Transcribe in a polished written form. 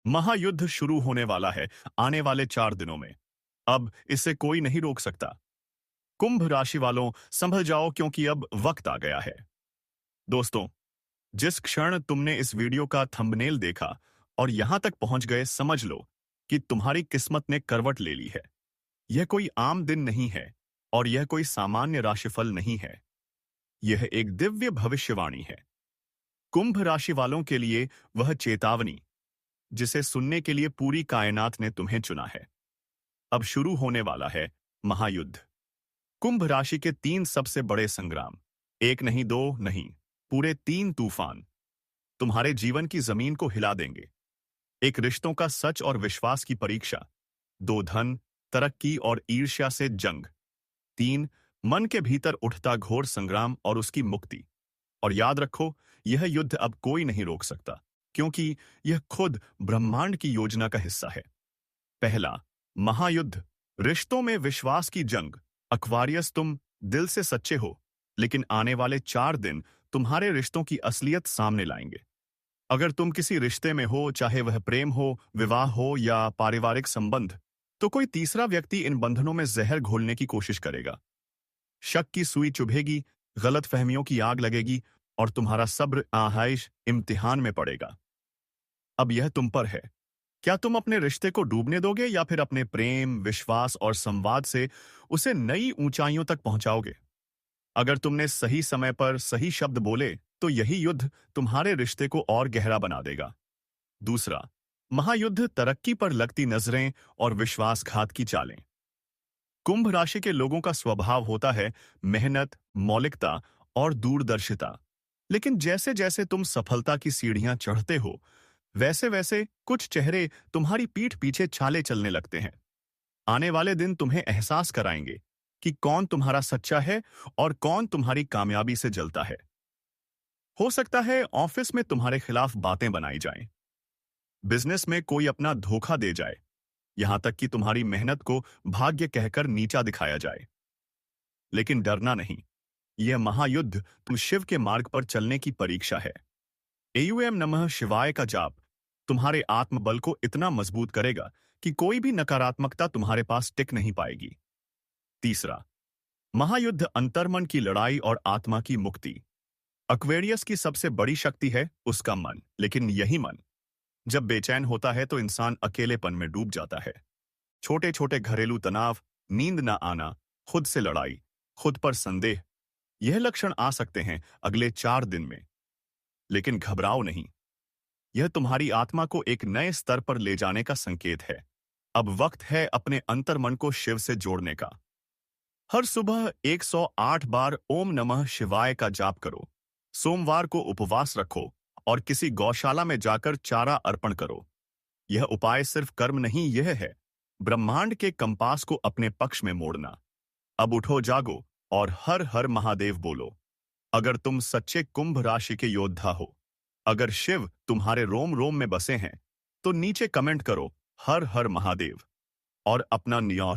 महायुद्ध शुरू होने वाला है आने वाले 4 दिनों में। अब इसे कोई नहीं रोक सकता। कुंभ राशि वालों, संभल जाओ क्योंकि अब वक्त आ गया है। दोस्तों, जिस क्षण तुमने इस वीडियो का थंबनेल देखा और यहां तक पहुंच गए, समझ लो कि तुम्हारी किस्मत ने करवट ले ली है। यह कोई आम दिन नहीं है और यह कोई सामान्य राशिफल नहीं है। यह एक दिव्य भविष्यवाणी है। कुंभ राशि वालों के लिए वह चेतावनी जिसे सुनने के लिए पूरी कायनात ने तुम्हें चुना है। अब शुरू होने वाला है महायुद्ध। कुंभ राशि के 3 सबसे बड़े संग्राम, एक नहीं, दो नहीं, पूरे 3 तूफान तुम्हारे जीवन की जमीन को हिला देंगे। एक, रिश्तों का सच और विश्वास की परीक्षा। 2, धन, तरक्की और ईर्ष्या से जंग। 3, मन के भीतर उठता घोर संग्राम और उसकी मुक्ति। और याद रखो, यह युद्ध अब कोई नहीं रोक सकता, क्योंकि यह खुद ब्रह्मांड की योजना का हिस्सा है। पहला, महायुद्ध, रिश्तों में विश्वास की जंग। एक्वेरियस, तुम दिल से सच्चे हो, लेकिन आने वाले 4 दिन तुम्हारे रिश्तों की असलियत सामने लाएंगे। अगर तुम किसी रिश्ते में हो, चाहे वह प्रेम हो, विवाह हो या पारिवारिक संबंध, तो कोई तीसरा व्यक्ति इन बंधनों में जहर घोलने की कोशिश करेगा। शक की सुई चुभेगी, गलतफहमियों की आग लगेगी और तुम्हारा सब्र आहाइश इम्तिहान में पड़ेगा। अब यह तुम पर है। क्या तुम अपने रिश्ते को डूबने दोगे या फिर अपने प्रेम, विश्वास और संवाद से उसे नई ऊंचाइयों तक पहुंचाओगे? अगर तुमने सही समय पर सही शब्द बोले, तो यही युद्ध तुम्हारे रिश्ते को और गहरा बना देगा। दूसरा, महायुद्ध, तरक्की पर लगती नजरें और विश्वासघात की चालें। कुंभ राशि के लोगों का स्वभाव होता है मेहनत, मौलिकता और दूरदर्शिता। लेकिन जैसे जैसे तुम सफलता की सीढ़ियां चढ़ते हो, वैसे वैसे कुछ चेहरे तुम्हारी पीठ पीछे छाले चलने लगते हैं। आने वाले दिन तुम्हें एहसास कराएंगे कि कौन तुम्हारा सच्चा है और कौन तुम्हारी कामयाबी से जलता है। हो सकता है ऑफिस में तुम्हारे खिलाफ बातें बनाई जाएं, बिजनेस में कोई अपना धोखा दे जाए, यहां तक कि तुम्हारी मेहनत को भाग्य कहकर नीचा दिखाया जाए। लेकिन डरना नहीं, यह महायुद्ध तुम शिव के मार्ग पर चलने की परीक्षा है। एयूएम नमः शिवाय का जाप तुम्हारे आत्मबल को इतना मजबूत करेगा कि कोई भी नकारात्मकता तुम्हारे पास टिक नहीं पाएगी। तीसरा, महायुद्ध, अंतर्मन की लड़ाई और आत्मा की मुक्ति। एक्वेरियस की सबसे बड़ी शक्ति है उसका मन, लेकिन यही मन जब बेचैन होता है तो इंसान अकेलेपन में डूब जाता है। छोटे छोटे घरेलू तनाव, नींद ना आना, खुद से लड़ाई, खुद पर संदेह, यह लक्षण आ सकते हैं अगले 4 दिन में। लेकिन घबराओ नहीं, यह तुम्हारी आत्मा को एक नए स्तर पर ले जाने का संकेत है। अब वक्त है अपने अंतर्मन को शिव से जोड़ने का। हर सुबह 108 बार ओम नमः शिवाय का जाप करो। सोमवार को उपवास रखो और किसी गौशाला में जाकर चारा अर्पण करो। यह उपाय सिर्फ कर्म नहीं, यह है ब्रह्मांड के कंपास को अपने पक्ष में मोड़ना। अब उठो, जागो और हर हर महादेव बोलो। अगर तुम सच्चे कुंभ राशि के योद्धा हो, अगर शिव तुम्हारे रोम रोम में बसे हैं, तो नीचे कमेंट करो हर हर महादेव और अपना नियॉश